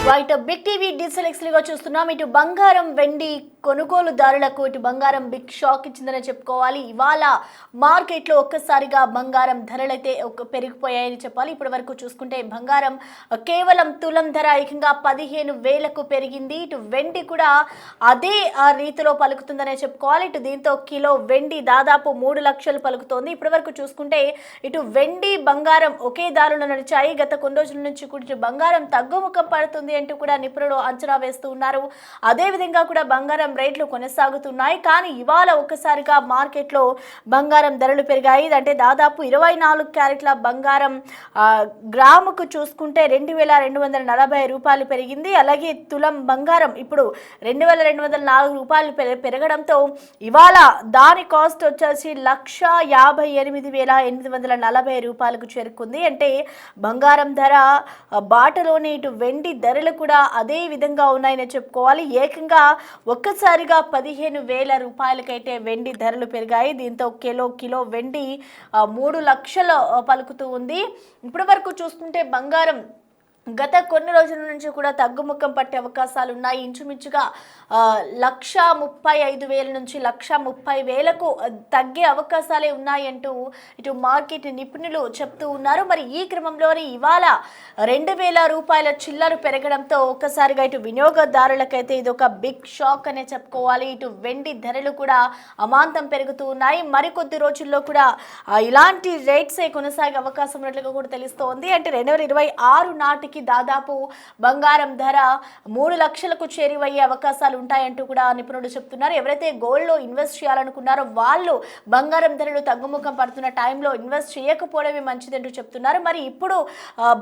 Right big TV digital ఎక్స్లుగా చూస్తున్నాం. ఇటు బంగారం వెండి కొనుగోలుదారులకు ఇటు బంగారం బిగ్ షాక్ ఇచ్చిందని చెప్పుకోవాలి. ఇవాళ మార్కెట్లో ఒక్కసారిగా బంగారం ధరలైతే పెరిగిపోయాయని చెప్పాలి. ఇప్పటి వరకు చూసుకుంటే బంగారం కేవలం తులం ధర ఏకంగా 15,000కు పెరిగింది. ఇటు వెండి కూడా అదే రీతిలో పలుకుతుందనే చెప్పుకోవాలి. ఇటు దీంతో కిలో వెండి దాదాపు 3 లక్షలు పలుకుతోంది. ఇప్పటి వరకు చూసుకుంటే ఇటు వెండి బంగారం ఒకే దారిలో నడిచాయి. గత కొన్ని రోజుల నుంచి కూడా బంగారం తగ్గుముఖం పడుతుంది అంటూ కూడా నిపుణులు అంచనా వేస్తూ ఉన్నారు. అదే విధంగా కూడా బంగారం రేట్లు కొనసాగుతున్నాయి. కానీ ఇవాళ ఒక్కసారిగా మార్కెట్లో బంగారం ధరలు పెరిగాయి. అంటే దాదాపు 24 క్యారెట్ల బంగారం గ్రాముకు చూసుకుంటే 2,240 రూపాయలు పెరిగింది. అలాగే తులం బంగారం ఇప్పుడు 2,204 రూపాయలు పెరగడంతో ఇవాళ దాని కాస్ట్ వచ్చేసి 1,58,840 రూపాయలకు చేరుకుంది. అంటే బంగారం ధర బాటలోని ఇటు వెండి ధరలు కూడా అదే విధంగా ఉన్నాయని చెప్పుకోవాలి. ఏకంగా ఒక్కసారిగా 15,000 రూపాయలకైతే వెండి ధరలు పెరిగాయి. దీంతో కిలో వెండి 3 లక్షలు పలుకుతూ ఉంది. ఇప్పటి వరకు చూస్తుంటే బంగారం గత కొన్ని రోజుల నుంచి కూడా తగ్గుముఖం పట్టే అవకాశాలు ఉన్నాయి. ఇంచుమించుగా 1,35,000 నుంచి 1,30,000కు తగ్గే అవకాశాలే ఉన్నాయంటూ ఇటు మార్కెట్ నిపుణులు చెప్తూ ఉన్నారు. మరి ఈ క్రమంలోనే ఇవాళ 2,000 రూపాయల చిల్లర పెరగడంతో ఒక్కసారిగా ఇటు వినియోగదారులకైతే ఇది ఒక బిగ్ షాక్ అనే చెప్పుకోవాలి. ఇటు వెండి ధరలు కూడా అమాంతం పెరుగుతూ ఉన్నాయి. మరికొద్ది రోజుల్లో కూడా ఇలాంటి రేట్సే కొనసాగే అవకాశం ఉన్నట్లుగా కూడా తెలుస్తోంది. అంటే 2026 నాటికి దాదాపు బంగారం ధర 3 లక్షలకు చేరువయ్యే అవకాశాలు ఉంటాయంటూ కూడా నిపుణులు చెప్తున్నారు. ఎవరైతే గోల్డ్ లో ఇన్వెస్ట్ చేయాలనుకున్నారో వాళ్ళు బంగారం ధరలు తగ్గుముఖం పడుతున్న టైంలో ఇన్వెస్ట్ చేయకపోవడమే మంచిదంటూ చెప్తున్నారు. మరి ఇప్పుడు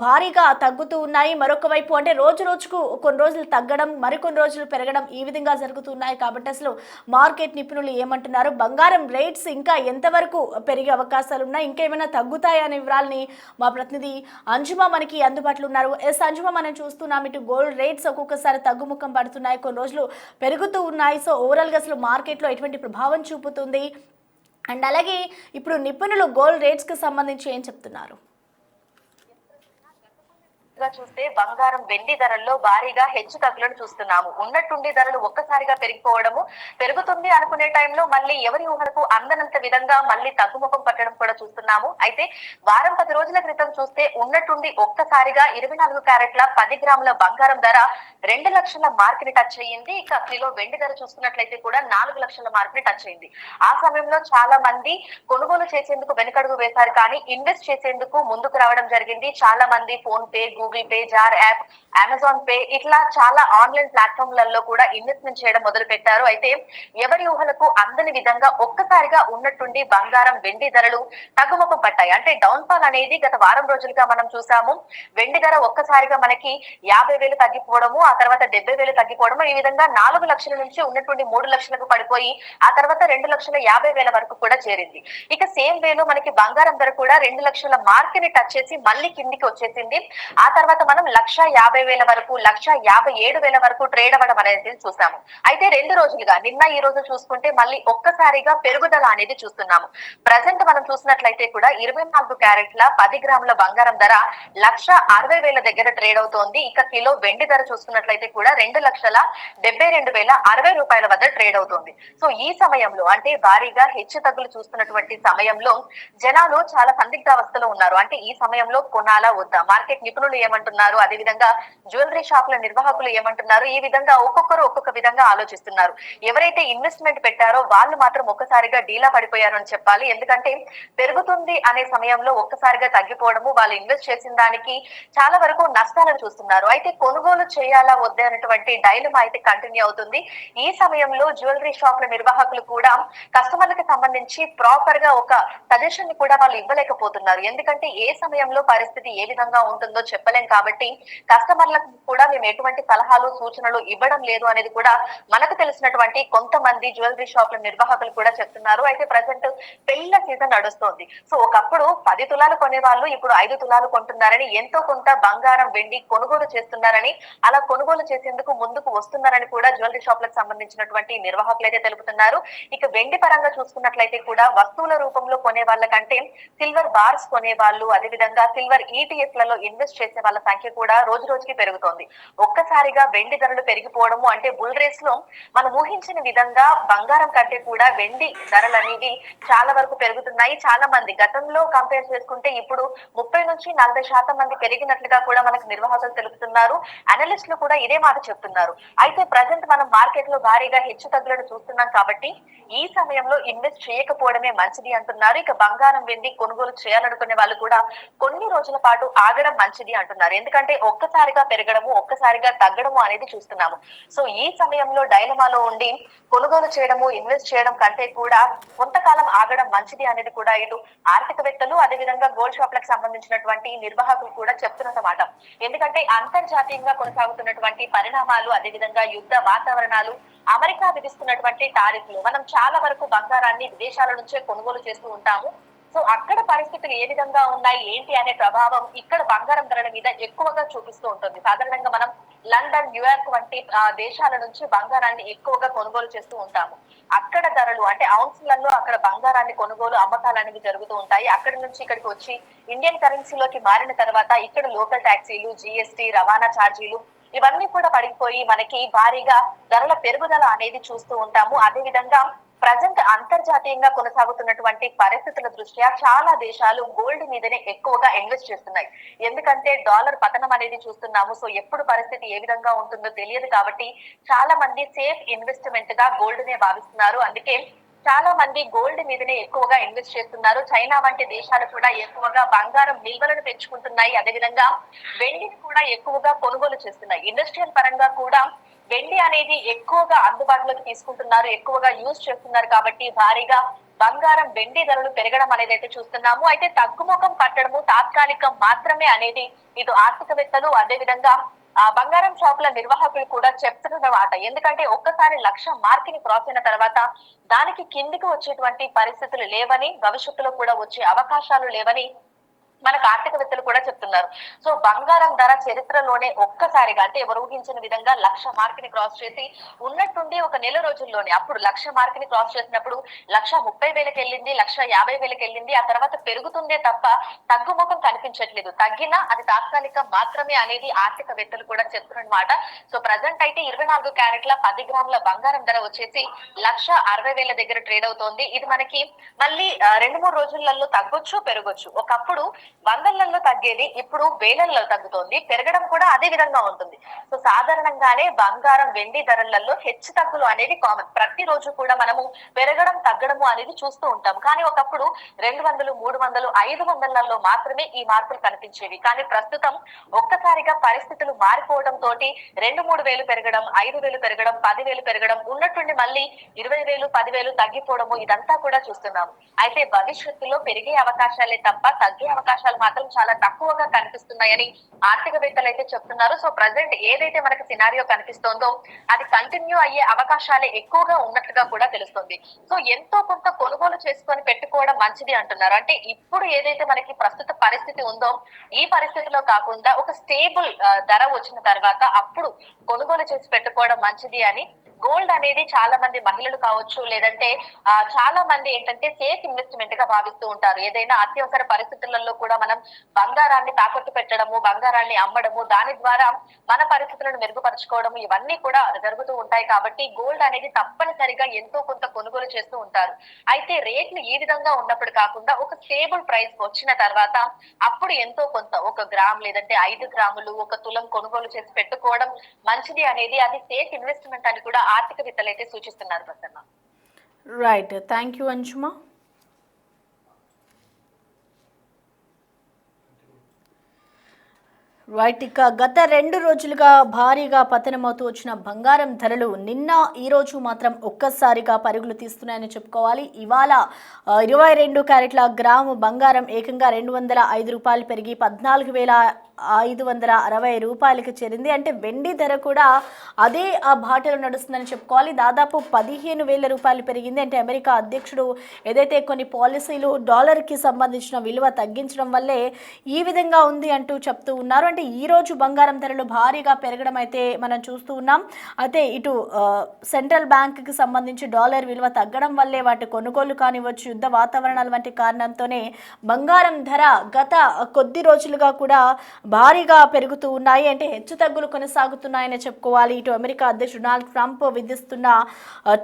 భారీగా తగ్గుతూ ఉన్నాయి. మరొక వైపు అంటే రోజుకు కొన్ని రోజులు తగ్గడం, మరికొన్ని రోజులు పెరగడం ఈ విధంగా జరుగుతున్నాయి. కాబట్టి అసలు మార్కెట్ నిపుణులు ఏమంటున్నారు, బంగారం రేట్స్ ఇంకా ఎంతవరకు పెరిగే అవకాశాలు ఉన్నాయి, ఇంకేమైనా తగ్గుతాయా అనే వివరాలని మా ప్రతినిధి అంజుమా మనకి అందుబాటులో ఉన్నారు. అంజుమా, మనం చూస్తున్నాం ఇటు గోల్డ్ రేట్స్ ఒక్కొక్కసారి తగ్గుముఖం పడుతున్నాయి, కొన్ని రోజులు పెరుగుతూ ఉన్నాయి. సో ఓవరాల్గా అసలు మార్కెట్లో ఎటువంటి ప్రభావం చూపుతుంది అండ్ అలాగే ఇప్పుడు నిపుణులు గోల్డ్ రేట్స్కి సంబంధించి ఏం చెప్తున్నారు? చూస్తే బంగారం వెండి ధరల్లో భారీగా హెచ్చు తగ్గులను చూస్తున్నాము. ఉన్నట్టుండి ధరలు ఒక్కసారిగా పెరిగిపోవడము, పెరుగుతుంది అనుకునే టైంలో మళ్ళీ ఎవరి ఊహలకు అందనంత విధంగా మళ్ళీ తగ్గుముఖం పట్టడం కూడా చూస్తున్నాము. అయితే వారం 10 రోజుల క్రితం చూస్తే ఉన్నట్టుండి ఒక్కసారిగా 24 క్యారెట్ల 10 గ్రాముల బంగారం ధర 2 లక్షల మార్క్ ని టచ్ అయ్యింది. ఇక కిలో వెండి ధర చూసుకున్నట్లయితే కూడా 4 లక్షల మార్క్ ని టచ్ అయింది. ఆ సమయంలో చాలా మంది కొనుగోలు చేసేందుకు వెనుకడుగు వేశారు, కానీ ఇన్వెస్ట్ చేసేందుకు ముందుకు రావడం జరిగింది. చాలా మంది PhonePe, Google pay, Jar app, Amazon pay ఇట్లా చాలా ఆన్లైన్ ప్లాట్ఫామ్లలో కూడా ఇన్వెస్ట్మెంట్ చేయడం మొదలు పెట్టారు. అయితే ఎవరి ఊహలకు అందని విధంగా ఒక్కసారిగా ఉన్నట్టుండి బంగారం వెండి ధరలు తగ్గుముఖం పట్టాయి. అంటే డౌన్ ఫాల్ అనేది గత వారం రోజులుగా మనం చూసాము. వెండి ధర ఒక్కసారిగా మనకి 50,000 తగ్గిపోవడము, ఆ తర్వాత 70,000 తగ్గిపోవడము, ఈ విధంగా 4 లక్షల నుంచి ఉన్నట్టుండి 3 లక్షలకు పడిపోయి ఆ తర్వాత 2,50,000 వరకు కూడా చేరింది. ఇక సేమ్ వేలో మనకి బంగారం ధర కూడా 2 లక్షల మార్క్ ని టచ్ చేసి మళ్ళీ కిందికి వచ్చేసింది. ఆ తర్వాత మనం 1,50,000 వరకు 1,57,000 వరకు ట్రేడ్ అవ్వడం అనేది చూసాము. అయితే 2 రోజులుగా నిన్న ఈ రోజు చూసుకుంటే మళ్ళీ ఒక్కసారిగా పెరుగుదల అనేది చూస్తున్నాము. ప్రజెంట్ మనం చూసినట్లయితే కూడా 24 క్యారెట్ల 10 గ్రాముల బంగారం ధర 1,60,000 దగ్గర ట్రేడ్ అవుతోంది. ఇక కిలో వెండి ధర చూసుకున్నట్లయితే కూడా 2,72,060 రూపాయల వద్ద ట్రేడ్ అవుతుంది. సో ఈ సమయంలో అంటే భారీగా హెచ్చు తగ్గులు చూస్తున్నటువంటి సమయంలో జనాలు చాలా సందిగ్ధావస్థలో ఉన్నారు. అంటే ఈ సమయంలో కొనాలా వద్దా, మార్కెట్ నిపుణులు ఏమంటున్నారు, అదే విధంగా జ్యువెలరీ షాపుల నిర్వాహకులు ఏమంటున్నారు, ఈ విధంగా ఒక్కొక్కరు ఒక్కొక్క విధంగా ఆలోచిస్తున్నారు. ఎవరైతే ఇన్వెస్ట్మెంట్ పెట్టారో వాళ్ళు మాత్రం ఒక్కసారిగా డీలా పడిపోయారు అని చెప్పాలి. ఎందుకంటే పెరుగుతుంది అనే సమయంలో ఒక్కసారిగా తగ్గిపోవడము, వాళ్ళు ఇన్వెస్ట్ చేసిన దానికి చాలా వరకు నష్టాలను చూస్తున్నారు. అయితే కొనుగోలు చేయాలా వద్దా అనేటువంటి డైలమా అయితే కంటిన్యూ అవుతుంది. ఈ సమయంలో జ్యువెలరీ షాపుల నిర్వాహకులు కూడా కస్టమర్లకు సంబంధించి ప్రాపర్ గా ఒక సజెషన్ ని కూడా వాళ్ళు ఇవ్వలేకపోతున్నారు. ఎందుకంటే ఏ సమయంలో పరిస్థితి ఏ విధంగా ఉంటుందో చెప్పలేం కాబట్టి కస్టమర్లకు కూడా మేము ఎటువంటి సలహాలు సూచనలు ఇవ్వడం లేదు అనేది కూడా మనకు తెలిసినటువంటి కొంతమంది జ్యువెలరీ షాపుల నిర్వాహకులు కూడా చెప్తున్నారు. అయితే ప్రజెంట్ పెళ్లిల సీజన్ నడుస్తోంది. సో ఒకప్పుడు 10 తులాలు కొనే వాళ్ళు ఇప్పుడు 5 తులాలు కొంటున్నారని, ఎంతో కొంత బంగారం వెండి కొనుగోలు చేస్తున్నారని, అలా కొనుగోలు చేసేందుకు ముందుకు వస్తున్నారని కూడా జ్యువెలరీ షాపులకు సంబంధించినటువంటి నిర్వాహకులు అయితే తెలుపుతున్నారు. ఇక వెండి పరంగా చూసుకున్నట్లయితే కూడా వస్తువుల రూపంలో కొనే వాళ్ళకంటే సిల్వర్ బార్స్ కొనే వాళ్ళు, అదే విధంగా సిల్వర్ ఈటీఎఫ్ లలో ఇన్వెస్ట్ చేసే వాళ్ళ సంఖ్య కూడా రోజు రోజుకి పెరుగుతోంది. ఒక్కసారిగా వెండి ధరలు పెరిగిపోవడము అంటే బుల్ రేస్ లో మనం ఊహించిన విధంగా బంగారం కంటే కూడా వెండి ధరలు అనేవి చాలా వరకు పెరుగుతున్నాయి. చాలా మంది గతంలో కంపేర్ చేసుకుంటే ఇప్పుడు 30 నుంచి 40% మంది పెరిగినట్లుగా కూడా మనకు నిర్వాహకులు తెలుపుతున్నారు. అనలిస్టులు కూడా ఇదే మాట చెప్తున్నారు. అయితే ప్రజెంట్ మనం మార్కెట్ లో భారీగా హెచ్చు తగ్గులను చూస్తున్నాం కాబట్టి ఈ సమయంలో ఇన్వెస్ట్ చేయకపోవడమే మంచిది అంటున్నారు. ఇక బంగారం వెండి కొనుగోలు చేయాలనుకునే వాళ్ళు కూడా కొన్ని రోజుల పాటు ఆగడం మంచిది అంటున్నారు. ఎందుకంటే ఒక్కసారిగా పెరగడము ఒక్కసారిగా తగ్గడము అనేది చూస్తున్నాము. సో ఈ సమయంలో డైలమాలో ఉండి కొనుగోలు చేయడము ఇన్వెస్ట్ చేయడం కంటే కూడా కొంతకాలం ఆగడం మంచిది అనేది కూడా ఇటు ఆర్థికవేత్తలు అదేవిధంగా గోల్డ్ షాప్లకు సంబంధించినటువంటి నిర్వాహకులు కూడా చెప్తున్నమాట. ఎందుకంటే అంతర్జాతీయంగా కొనసాగుతున్నటువంటి పరిణామాలు అదేవిధంగా యుద్ధ వాతావరణాలు అమెరికా విధిస్తున్నటువంటి టారిఫ్లు మనం చాలా వరకు బంగారాన్ని విదేశాల నుంచే కొనుగోలు చేస్తూ ఉంటాము. సో అక్కడ పరిస్థితులు ఏ విధంగా ఉన్నాయి ఏంటి అనే ప్రభావం ఇక్కడ బంగారం ధరల మీద ఎక్కువగా చూపిస్తూ ఉంటుంది. సాధారణంగా మనం లండన్ న్యూయార్క్ వంటి దేశాల నుంచి బంగారాన్ని ఎక్కువగా కొనుగోలు చేస్తూ ఉంటాము. అక్కడ ధరలు అంటే ఔన్స్లలో అక్కడ బంగారాన్ని కొనుగోలు అమ్మకాలు అనేవి జరుగుతూ ఉంటాయి. అక్కడి నుంచి ఇక్కడికి వచ్చి ఇండియన్ కరెన్సీలోకి మారిన తర్వాత ఇక్కడ లోకల్ ట్యాక్సీలు జిఎస్టీ రవాణా ఛార్జీలు ఇవన్నీ కూడా పడిపోయి మనకి భారీగా ధరల పెరుగుదల అనేది చూస్తూ ఉంటాము. అదే విధంగా ప్రజెంట్ అంతర్జాతీయంగా కొనసాగుతున్నటువంటి పరిస్థితుల దృష్ట్యా చాలా దేశాలు గోల్డ్ మీదనే ఎక్కువగా ఇన్వెస్ట్ చేస్తున్నాయి. ఎందుకంటే డాలర్ పతనం అనేది చూస్తున్నాము. సో ఎప్పుడు పరిస్థితి ఏ విధంగా ఉంటుందో తెలియదు కాబట్టి చాలా మంది సేఫ్ ఇన్వెస్ట్మెంట్ గా గోల్డ్ నే భావిస్తున్నారు. అందుకే చాలా మంది గోల్డ్ మీదనే ఎక్కువగా ఇన్వెస్ట్ చేస్తున్నారు. చైనా వంటి దేశాలు కూడా ఎక్కువగా బంగారం నిల్వలను పెంచుకుంటున్నాయి. అదేవిధంగా వెండిని కూడా ఎక్కువగా కొనుగోలు చేస్తున్నాయి. ఇండస్ట్రియల్ పరంగా కూడా వెండి అనేది ఎక్కువగా అందుబాటులోకి తీసుకుంటున్నారు, ఎక్కువగా యూజ్ చేస్తున్నారు కాబట్టి భారీగా బంగారం వెండి ధరలు పెరగడం అనేది అయితే చూస్తున్నాము. అయితే తగ్గుముఖం పట్టడము తాత్కాలికం మాత్రమే అనేది ఇటు ఆర్థికవేత్తలు అదే విధంగా బంగారం షాపుల నిర్వాహకులు కూడా చెప్తున్నమాట. ఎందుకంటే ఒక్కసారి 1,00,000 మార్క్ ని క్రాస్ అయిన తర్వాత దానికి కిందికి వచ్చేటువంటి పరిస్థితులు లేవని భవిష్యత్తులో కూడా వచ్చే అవకాశాలు లేవని మనకు ఆర్థికవేత్తలు కూడా చెప్తున్నారు. సో బంగారం ధర చరిత్రలోనే ఒక్కసారిగా అంటే ఎవరు ఊహించిన విధంగా 1,00,000 మార్క్ ని క్రాస్ చేసి ఉన్నట్టుండి ఒక నెల రోజుల్లోనే అప్పుడు 1,00,000 మార్క్ ని క్రాస్ చేసినప్పుడు 1,30,000కి వెళ్ళింది, 1,50,000కి వెళ్ళింది. ఆ తర్వాత పెరుగుతుందే తప్ప తగ్గుముఖం కనిపించట్లేదు. తగ్గినా అది తాత్కాలికం మాత్రమే అనేది ఆర్థికవేత్తలు కూడా చెప్తున్నమాట. సో ప్రజెంట్ అయితే 24 క్యారెట్ల 10 గ్రాముల బంగారం ధర వచ్చేసి 1,60,000 దగ్గర ట్రేడ్ అవుతోంది. ఇది మనకి మళ్ళీ 2-3 రోజులలో తగ్గొచ్చు పెరగొచ్చు. ఒకప్పుడు వందలలో తగ్గేది ఇప్పుడు వేలల్లో తగ్గుతోంది. పెరగడం కూడా అదే విధంగా ఉంటుంది. సో సాధారణంగానే బంగారం వెండి ధరలలో హెచ్చు తగ్గులు అనేది కామన్. ప్రతిరోజు కూడా మనము పెరగడం తగ్గడము అనేది చూస్తూ ఉంటాం. కానీ ఒకప్పుడు 200, 300, 500లలో మాత్రమే ఈ మార్పులు కనిపించేవి. కానీ ప్రస్తుతం ఒక్కసారిగా పరిస్థితులు మారిపోవడం తోటి 2-3 వేలు పెరగడం, 5 వేలు పెరగడం, 10 వేలు పెరగడం, ఉన్నట్టుండి మళ్ళీ 20,000, 10,000 తగ్గిపోవడము ఇదంతా కూడా చూస్తున్నాము. అయితే భవిష్యత్తులో పెరిగే అవకాశాలే తప్ప తగ్గే అవకాశాలు మాత్రం చాలా తక్కువగా కనిపిస్తున్నాయని ఆర్థికవేత్తలు అయితే చెప్తున్నారు. సో ప్రజెంట్ ఏదైతే మనకి సినారియో కనిపిస్తోందో అది కంటిన్యూ అయ్యే అవకాశాలే ఎక్కువగా ఉన్నట్లుగా కూడా తెలుస్తుంది. సో ఎంతో కొంత కొనుగోలు చేసుకొని పెట్టుకోవడం మంచిది అంటున్నారు. అంటే ఇప్పుడు ఏదైతే మనకి ప్రస్తుత పరిస్థితి ఉందో ఈ పరిస్థితిలో కాకుండా ఒక స్టేబుల్ ధర వచ్చిన తర్వాత అప్పుడు కొనుగోలు చేసి పెట్టుకోవడం మంచిది అని గోల్డ్ అనేది చాలా మంది మహిళలు కావచ్చు లేదంటే చాలా మంది ఏంటంటే సేఫ్ ఇన్వెస్ట్మెంట్ గా భావిస్తూ ఉంటారు. ఏదైనా అత్యవసర పరిస్థితులలో కూడా మనం బంగారాన్ని తాకట్టు పెట్టడము, బంగారాన్ని అమ్మడము, దాని ద్వారా మన పరిస్థితులను మెరుగుపరచుకోవడము ఇవన్నీ కూడా జరుగుతూ ఉంటాయి. కాబట్టి గోల్డ్ అనేది తప్పనిసరిగా ఎంతో కొంత కొనుగోలు చేస్తూ ఉంటారు. అయితే రేట్లు ఈ విధంగా ఉన్నప్పుడు కాకుండా ఒక స్టేబుల్ ప్రైస్ వచ్చిన తర్వాత అప్పుడు ఎంతో కొంత 1 గ్రామ్ లేదంటే 5 గ్రాములు 1 తులం కొనుగోలు చేసి పెట్టుకోవడం మంచిది అనేది అది సేఫ్ ఇన్వెస్ట్మెంట్ అని కూడా ఆర్థికవేత్తలు అయితే సూచిస్తున్నారు. Prasanna right, thank you Anshuma. Right, ఇక గత 2 రోజులుగా భారీగా పతనమవుతూ వచ్చిన బంగారం ధరలు నిన్న ఈ రోజు మాత్రం ఒక్కసారిగా పరుగులు తీస్తున్నాయని చెప్పుకోవాలి. ఇవాళ 22 క్యారెట్ల గ్రాము బంగారం ఏకంగా 205 రూపాయలు పెరిగి 14,560 రూపాయలకి చేరింది. అంటే వెండి ధర కూడా అదే ఆ బాటలో నడుస్తుందని చెప్పుకోవాలి. దాదాపు 15,000 రూపాయలు పెరిగింది. అంటే అమెరికా అధ్యక్షుడు ఏదైతే కొన్ని పాలసీలు డాలర్కి సంబంధించిన విలువ తగ్గించడం వల్లే ఈ విధంగా ఉంది అంటూ చెప్తూ ఉన్నారు. అంటే ఈ రోజు బంగారం ధరలు భారీగా పెరగడం అయితే మనం చూస్తూ ఉన్నాం. అయితే ఇటు సెంట్రల్ బ్యాంక్కి సంబంధించి డాలర్ విలువ తగ్గడం వల్లే వాటి కొనుగోలు కానివచ్చు, యుద్ధ వాతావరణాల వంటి కారణంతోనే బంగారం ధర గత కొద్ది రోజులుగా కూడా భారీగా పెరుగుతూ ఉన్నాయి. అంటే హెచ్చుతగ్గులు కొనసాగుతున్నాయని చెప్పుకోవాలి. ఇటు అమెరికా అధ్యక్షుడు డొనాల్డ్ ట్రంప్ విధిస్తున్న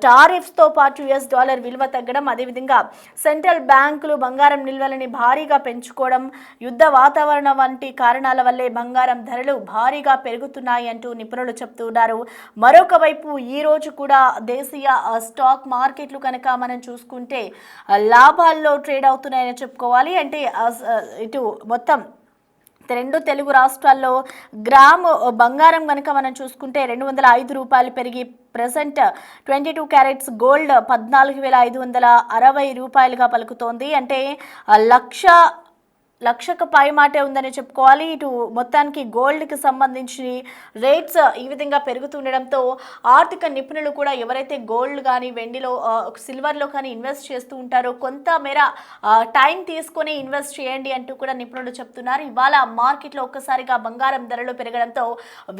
టారిఫ్స్తో పాటు US డాలర్ విలువ తగ్గడం, అదేవిధంగా సెంట్రల్ బ్యాంకులు బంగారం నిల్వలని భారీగా పెంచుకోవడం, యుద్ధ వాతావరణం వంటి కారణాల వల్లే బంగారం ధరలు భారీగా పెరుగుతున్నాయి అంటూ నిపుణులు చెప్తున్నారు. మరొక వైపు ఈ రోజు కూడా దేశీయ స్టాక్ మార్కెట్లు కనుక మనం చూసుకుంటే లాభాల్లో ట్రేడ్ అవుతున్నాయని చెప్పుకోవాలి. అంటే ఇటు మొత్తం రెండు తెలుగు రాష్ట్రాల్లో గ్రాము బంగారం కనుక మనం చూసుకుంటే 205 రూపాయలు పెరిగి ప్రజెంట్ 22 క్యారెట్స్ గోల్డ్ 14,560 రూపాయలుగా పలుకుతోంది. అంటే లక్షకు పై మాటే ఉందని చెప్పుకోవాలి. ఇటు మొత్తానికి గోల్డ్కి సంబంధించి రేట్స్ ఈ విధంగా పెరుగుతుండడంతో ఆర్థిక నిపుణులు కూడా ఎవరైతే గోల్డ్ కానీ వెండిలో సిల్వర్లో కానీ ఇన్వెస్ట్ చేస్తూ ఉంటారో కొంత మేర టైం తీసుకొని ఇన్వెస్ట్ చేయండి అంటూ కూడా నిపుణులు చెప్తున్నారు. ఇవాళ మార్కెట్లో ఒక్కసారిగా బంగారం ధరలు పెరగడంతో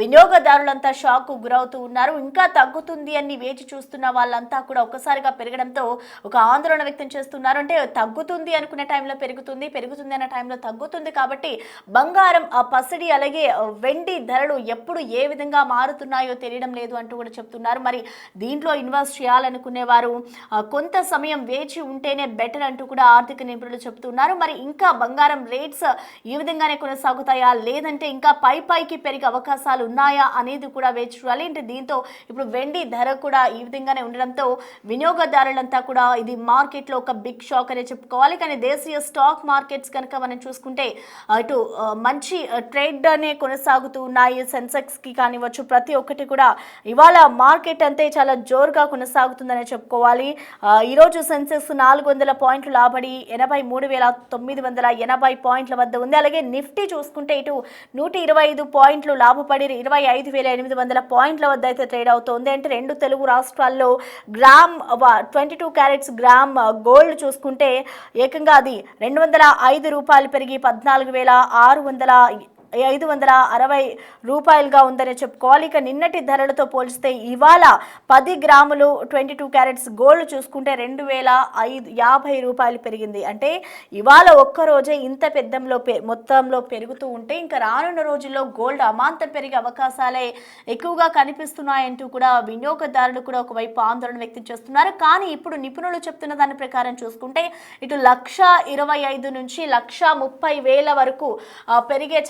వినియోగదారులంతా షాక్ గురవుతూ ఉన్నారు. ఇంకా తగ్గుతుంది అని వేచి చూస్తున్న వాళ్ళంతా కూడా ఒక్కసారిగా పెరగడంతో ఒక ఆందోళన వ్యక్తం చేస్తున్నారు. అంటే తగ్గుతుంది అనుకునే టైంలో పెరుగుతుంది అన్న టైంలో తగ్గుతుంది. కాబట్టి బంగారం పసిడి అలాగే వెండి ధరలు ఎప్పుడు ఏ విధంగా మారుతున్నాయో తెలియడం లేదు అంటూ కూడా చెప్తున్నారు. మరి దీంట్లో ఇన్వెస్ట్ చేయాలనుకునే వారు కొంత సమయం వేచి ఉంటేనే బెటర్ అంటూ కూడా ఆర్థిక నిపుణులు చెప్తున్నారు. మరి ఇంకా బంగారం రేట్స్ ఈ విధంగానే కొనసాగుతాయా లేదంటే ఇంకా పైకి పెరిగే అవకాశాలు ఉన్నాయా అనేది కూడా వేచి చూడాలి. అంటే దీంతో ఇప్పుడు వెండి ధర కూడా ఈ విధంగానే ఉండడంతో వినియోగదారులంతా కూడా ఇది మార్కెట్లో ఒక బిగ్ షాక్ అనే చెప్పుకోవాలి. కానీ దేశీయ స్టాక్ మార్కెట్స్ కనుక మనం చూసుకుంటే ఇటు మంచి ట్రేడ్ అనే కొనసాగుతూ ఉన్నాయి. సెన్సెక్స్ కి కానివచ్చు ప్రతి ఒక్కటి కూడా ఇవాళ మార్కెట్ అంతే చాలా జోరుగా కొనసాగుతుందని చెప్పుకోవాలి. ఈరోజు సెన్సెక్స్ 400 పాయింట్లు లాభడి 83,980 పాయింట్ల వద్ద ఉంది. అలాగే నిఫ్టీ చూసుకుంటే ఇటు 125 పాయింట్లు లాభపడి 25,800 పాయింట్ల వద్ద అయితే ట్రేడ్ అవుతోంది. అంటే రెండు తెలుగు రాష్ట్రాల్లో గ్రామ్ 22 క్యారెట్స్ గ్రామ్ గోల్డ్ చూసుకుంటే ఏకంగా అది 205 రూపాయలు పెరిగి 14,560 రూపాయలుగా ఉందని చెప్పుకోవాలి. ఇక నిన్నటి ధరలతో పోలిస్తే ఇవాళ 10 గ్రాములు 22 క్యారెట్స్ గోల్డ్ చూసుకుంటే 2,050 రూపాయలు పెరిగింది. అంటే ఇవాళ ఒక్కరోజే ఇంత మొత్తంలో పెరుగుతూ ఉంటే ఇంకా రానున్న రోజుల్లో గోల్డ్ అమాంతం పెరిగే అవకాశాలే ఎక్కువగా కనిపిస్తున్నాయంటూ కూడా వినియోగదారులు కూడా ఒకవైపు ఆందోళన వ్యక్తం చేస్తున్నారు. కానీ ఇప్పుడు నిపుణులు చెప్తున్న దాని ప్రకారం చూసుకుంటే ఇటు 1,25,000 నుంచి 1,30,000 వరకు పెరిగే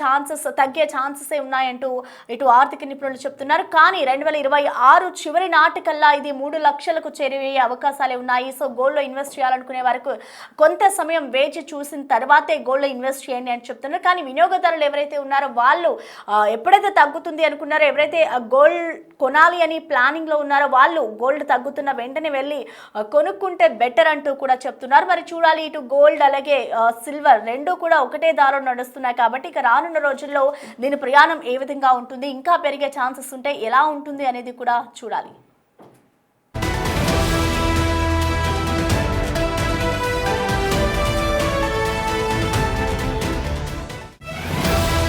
తగ్గే ఛాన్సెస్ ఉన్నాయంటూ ఇటు ఆర్థిక నిపుణులు చెప్తున్నారు. కానీ 2026 చివరి నాటికల్లా ఇది 3 లక్షలకు చేరే అవకాశాలే ఉన్నాయి. సో గోల్డ్లో ఇన్వెస్ట్ చేయాలనుకునే వరకు కొంత సమయం వేచి చూసిన తర్వాతే గోల్డ్లో ఇన్వెస్ట్ చేయండి అని చెప్తున్నారు. కానీ వినియోగదారులు ఎవరైతే ఉన్నారో వాళ్ళు ఎప్పుడైతే తగ్గుతుంది అనుకున్నారో, ఎవరైతే గోల్డ్ కొనాలి అని ప్లానింగ్లో ఉన్నారో వాళ్ళు గోల్డ్ తగ్గుతున్న వెంటనే వెళ్ళి కొనుక్కుంటే బెటర్ అంటూ కూడా చెప్తున్నారు. మరి చూడాలి, ఇటు గోల్డ్ అలాగే సిల్వర్ రెండు కూడా ఒకటే దారిలో నడుస్తున్నాయి. కాబట్టి ఇక రానున్న రోజుల్లో దీని ప్రయాణం ఏ విధంగా ఉంటుంది, ఇంకా పెరిగే ఛాన్సెస్ ఉంటే ఎలా ఉంటుంది అనేది కూడా చూడాలి.